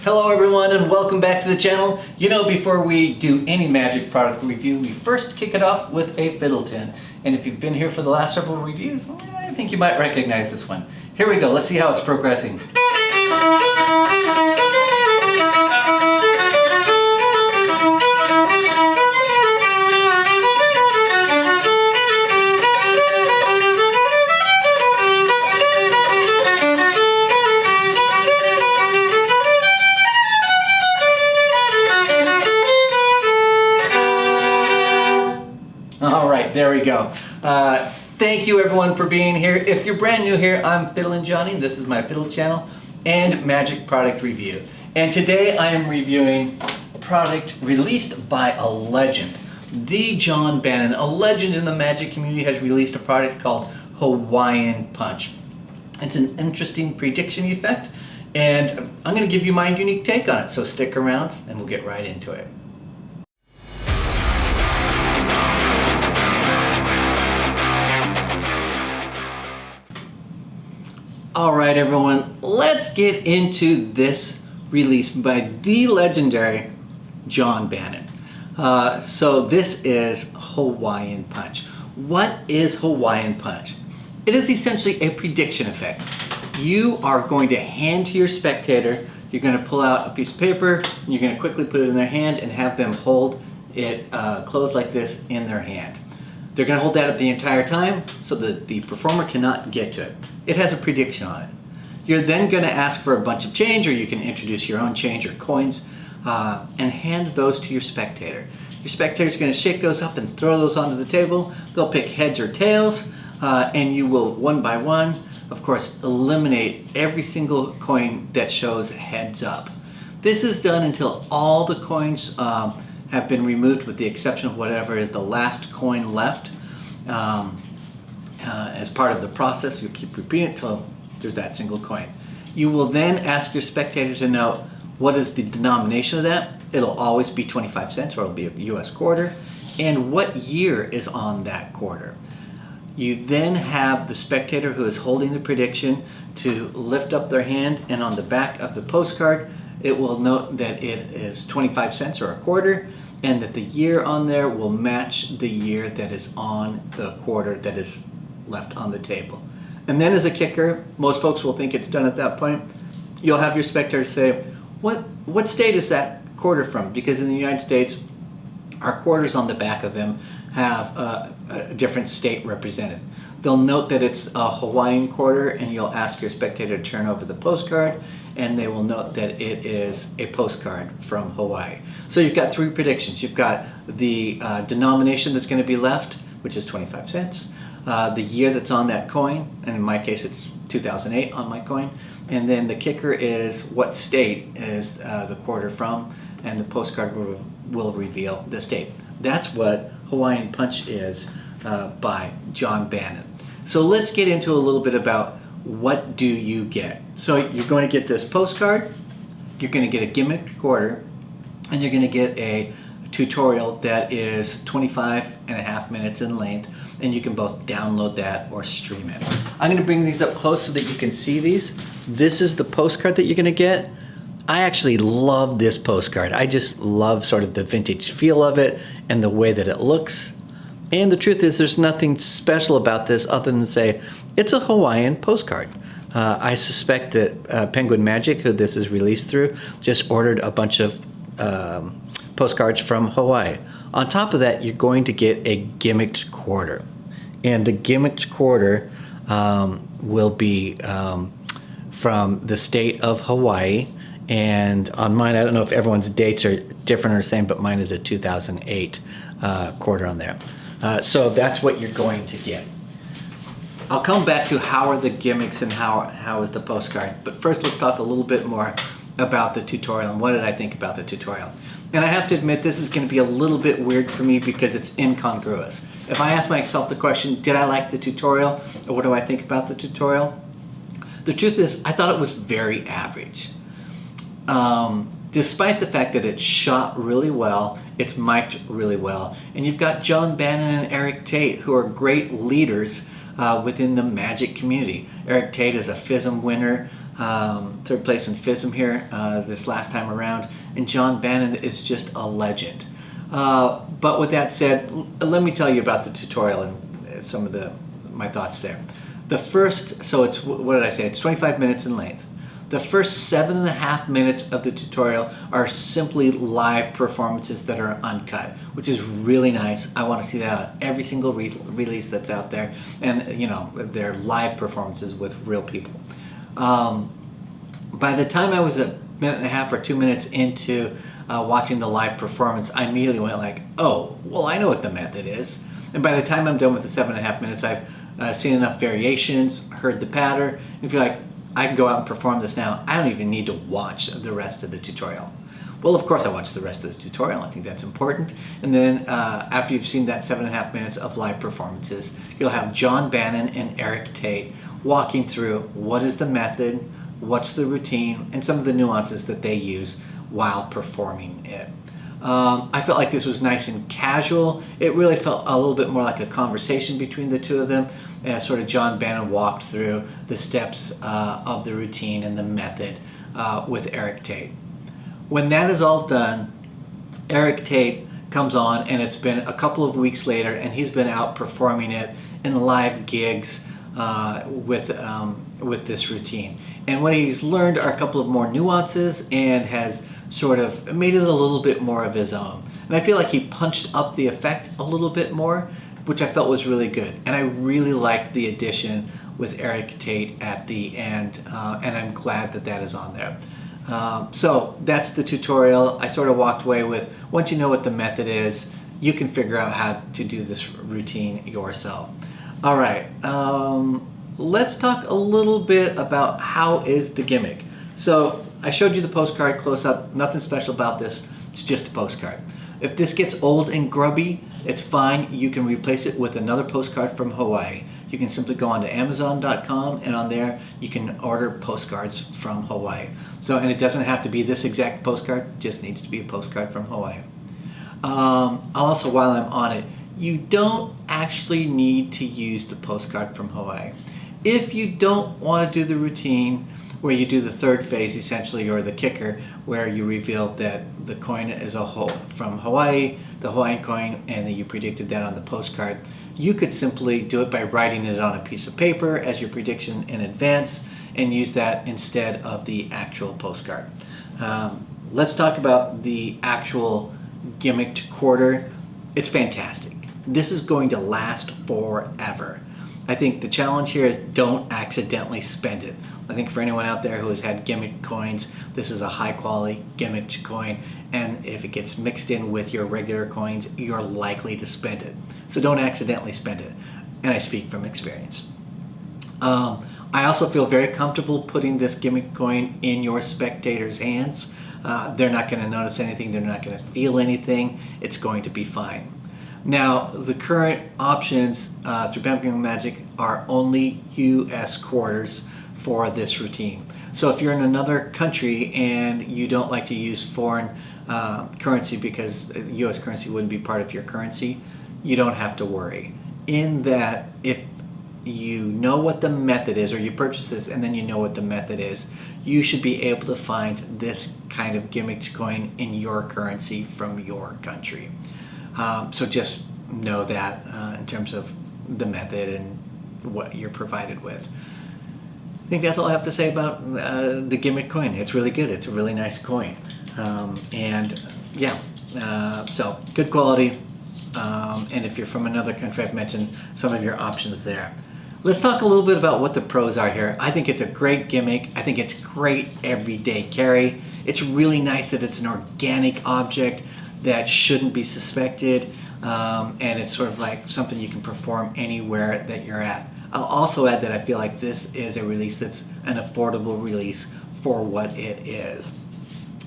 Hello everyone and welcome back to the channel. You know, before we do any magic product review, we first kick it off with a fiddle tin. And if you've been here for the last several reviews, I think you might recognize this one. Here we go, let's see how it's progressing. All right, there we go. Thank you everyone for being here. If you're brand new here, I'm FiddlinJonny. This is my fiddle channel and magic product review. And today I am reviewing a product released by a legend. The John Bannon, a legend in the magic community, has released a product called Hawaiian Punch. It's an interesting prediction effect, and I'm going to give you my unique take on it. So stick around and we'll get right into it. Alright everyone, let's get into this release by the legendary John Bannon. So this is Hawaiian Punch. What is Hawaiian Punch? It is essentially a prediction effect. You are going to hand to your spectator, you're going to pull out a piece of paper, and you're going to quickly put it in their hand and have them hold it closed like this in their hand. They're going to hold that the entire time so that the performer cannot get to it. It has a prediction on it. You're then going to ask for a bunch of change, or you can introduce your own change or coins and hand those to your spectator. Your spectator is going to shake those up and throw those onto the table. They'll pick heads or tails, and you will, one by one, of course, eliminate every single coin that shows heads up. This is done until all the coins have been removed, with the exception of whatever is the last coin left. As part of the process, you keep repeating it until there's that single coin. You will then ask your spectator to know what is the denomination of that. It'll always be 25 cents, or it'll be a US quarter, and what year is on that quarter. You then have the spectator who is holding the prediction to lift up their hand, and on the back of the postcard it will note that it is 25 cents or a quarter, and that the year on there will match the year that is on the quarter that is left on the table. And then as a kicker, most folks will think it's done at that point. You'll have your spectator say, what state is that quarter from? Because in the United States, our quarters on the back of them have a different state represented. They'll note that it's a Hawaiian quarter, and you'll ask your spectator to turn over the postcard, and they will note that it is a postcard from Hawaii. So you've got three predictions. You've got the denomination that's going to be left, which is 25 cents, the year that's on that coin, and in my case it's 2008 on my coin, and then the kicker is what state is the quarter from, and the postcard will reveal the state. That's what Hawaiian Punch is by John Bannon. So let's get into a little bit about what do you get. So you're going to get this postcard, you're going to get a gimmick quarter, and you're going to get a tutorial that is 25.5 minutes in length, and you can both download that or stream it. I'm going to bring these up close so that you can see these. This is the postcard that you're going to get. I actually love this postcard. I just love sort of the vintage feel of it and the way that it looks. And the truth is, there's nothing special about this other than to say it's a Hawaiian postcard. I suspect that Penguin Magic, who this is released through, just ordered a bunch of postcards from Hawaii. On top of that, you're going to get a gimmicked quarter. And the gimmicked quarter will be from the state of Hawaii. And on mine, I don't know if everyone's dates are different or the same, but mine is a 2008 quarter on there. So that's what you're going to get. I'll come back to how are the gimmicks and how is the postcard. But first, let's talk a little bit more about the tutorial and what did I think about the tutorial. And I have to admit, this is going to be a little bit weird for me because it's incongruous. If I ask myself the question, did I like the tutorial, or what do I think about the tutorial? The truth is, I thought it was very average. Despite the fact that it's shot really well, it's mic'd really well, and you've got John Bannon and Eric Tate, who are great leaders within the magic community. Eric Tate is a FISM winner. third place in FISM here this last time around, and John Bannon is just a legend. But with that said, let me tell you about the tutorial and some of my thoughts there. The first, so it's, what did I say? It's 25 minutes in length. The first 7.5 minutes of the tutorial are simply live performances that are uncut, which is really nice. I want to see that on every single release that's out there. And, you know, they're live performances with real people. By the time I was 1.5 or 2 minutes into watching the live performance, I immediately went like, oh, well, I know what the method is. And by the time I'm done with the 7.5 minutes, I've seen enough variations, heard the pattern, and feel like I can go out and perform this now. I don't even need to watch the rest of the tutorial. Well, of course I watch the rest of the tutorial. I think that's important. And then after you've seen that 7.5 minutes of live performances, you'll have John Bannon and Eric Tate walking through what is the method, what's the routine, and some of the nuances that they use while performing it. I felt like this was nice and casual. It really felt a little bit more like a conversation between the two of them, as sort of John Bannon walked through the steps of the routine and the method with Eric Tate. When that is all done, Eric Tate comes on, and it's been a couple of weeks later, and he's been out performing it in live gigs with this routine. And what he's learned are a couple of more nuances and has sort of made it a little bit more of his own. And I feel like he punched up the effect a little bit more, which I felt was really good. And I really liked the addition with Eric Tate at the end, and I'm glad that that is on there. So that's the tutorial. I sort of walked away with, once you know what the method is, you can figure out how to do this routine yourself. All right, let's talk a little bit about how is the gimmick. So I showed you the postcard close up, nothing special about this, it's just a postcard. If this gets old and grubby, it's fine. You can replace it with another postcard from Hawaii. You can simply go onto Amazon.com, and on there you can order postcards from Hawaii. So, and it doesn't have to be this exact postcard, it just needs to be a postcard from Hawaii. Also, while I'm on it, you don't actually need to use the postcard from Hawaii. If you don't want to do the routine where you do the third phase essentially, or the kicker, where you reveal that the coin is from Hawaii, the Hawaiian coin, and that you predicted that on the postcard, you could simply do it by writing it on a piece of paper as your prediction in advance and use that instead of the actual postcard. Let's talk about the actual gimmicked quarter. It's fantastic. This is going to last forever. I think the challenge here is don't accidentally spend it. I think for anyone out there who has had gimmick coins, this is a high quality gimmicked coin, and if it gets mixed in with your regular coins, you're likely to spend it. So don't accidentally spend it, and I speak from experience. I also feel very comfortable putting this gimmick coin in your spectators' hands. They're not going to notice anything, they're not going to feel anything, it's going to be fine. Now, the current options through Bannon Magic are only US quarters for this routine. So if you're in another country and you don't like to use foreign currency because US currency wouldn't be part of your currency, you don't have to worry. In that, if you know what the method is, or you purchase this and then you know what the method is, you should be able to find this kind of gimmicked coin in your currency from your country. So just know that in terms of the method and what you're provided with. I think that's all I have to say about the gimmick coin. It's really good. It's a really nice coin. And yeah, so good quality. And if you're from another country, I've mentioned some of your options there. Let's talk a little bit about what the pros are here. I think it's a great gimmick. I think it's great everyday carry. It's really nice that it's an organic object that shouldn't be suspected, and it's sort of like something you can perform anywhere that you're at. I'll also add that I feel like this is a release that's an affordable release for what it is.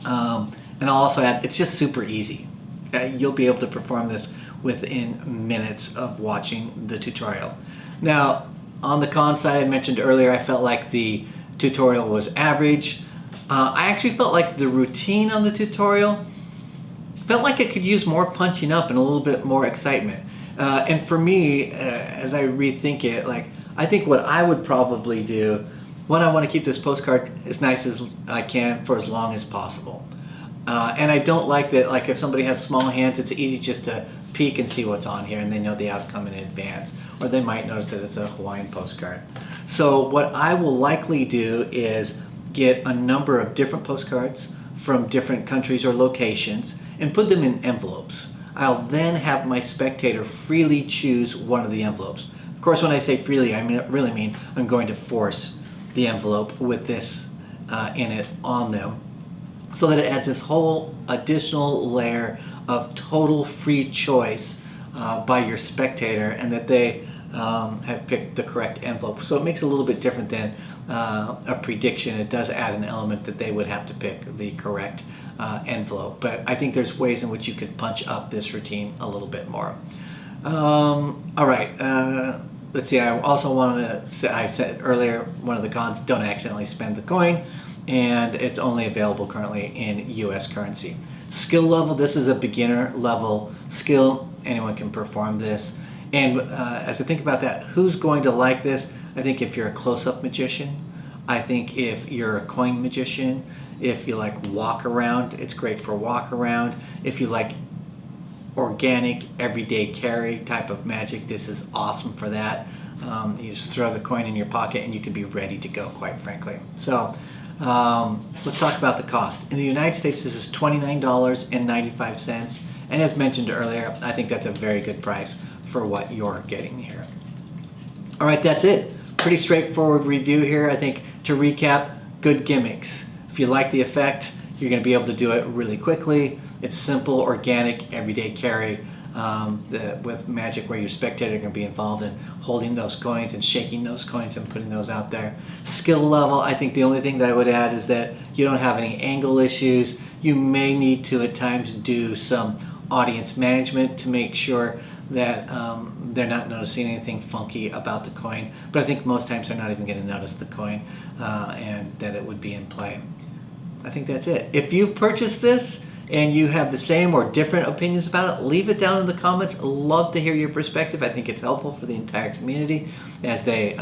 And I'll also add, it's just super easy. You'll be able to perform this within minutes of watching the tutorial. Now, on the con side, I mentioned earlier, I felt like the tutorial was average. I actually felt like the routine on the tutorial felt like it could use more punching up and a little bit more excitement. And for me, as I rethink it, like I think what I would probably do one, I want to keep this postcard as nice as I can for as long as possible. And I don't like that, like if somebody has small hands, it's easy just to peek and see what's on here and they know the outcome in advance. Or they might notice that it's a Hawaiian postcard. So what I will likely do is get a number of different postcards from different countries or locations and put them in envelopes. I'll then have my spectator freely choose one of the envelopes. Of course, when I say freely, I really mean I'm going to force the envelope with this in it on them, so that it adds this whole additional layer of total free choice by your spectator, and that they have picked the correct envelope. So it makes it a little bit different than a prediction. It does add an element that they would have to pick the correct envelope. But I think there's ways in which you could punch up this routine a little bit more. All right, let's see, I also wanted to say, I said earlier, one of the cons, don't accidentally spend the coin, and it's only available currently in US currency. Skill level, this is a beginner level skill. Anyone can perform this. And as I think about that, who's going to like this? I think if you're a close-up magician, I think if you're a coin magician, if you like walk around, it's great for walk around. If you like organic, everyday carry type of magic, this is awesome for that. You just throw the coin in your pocket and you can be ready to go, quite frankly. So let's talk about the cost. In the United States, this is $29.95. And as mentioned earlier, I think that's a very good price for what you're getting here. All right, that's it. Pretty straightforward review here. I think to recap, good gimmicks. If you like the effect, you're going to be able to do it really quickly. It's simple, organic, everyday carry with magic where your spectator are going to be involved in holding those coins and shaking those coins and putting those out there. Skill level, I think the only thing that I would add is that you don't have any angle issues. You may need to at times do some audience management to make sure that they're not noticing anything funky about the coin. But I think most times they're not even going to notice the coin and that it would be in play. I think that's it. If you've purchased this and you have the same or different opinions about it, leave it down in the comments. I'd love to hear your perspective. I think it's helpful for the entire community as they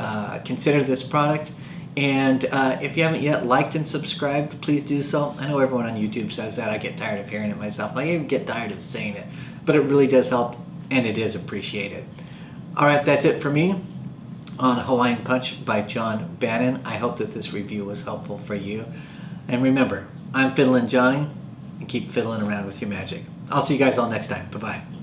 consider this product. And if you haven't yet liked and subscribed, please do so. I know everyone on YouTube says that. I get tired of hearing it myself. I even get tired of saying it. But it really does help, and it is appreciated. All right, that's it for me on Hawaiian Punch by John Bannon. I hope that this review was helpful for you. And remember, I'm FiddlinJonny, and keep fiddling around with your magic. I'll see you guys all next time. Bye-bye.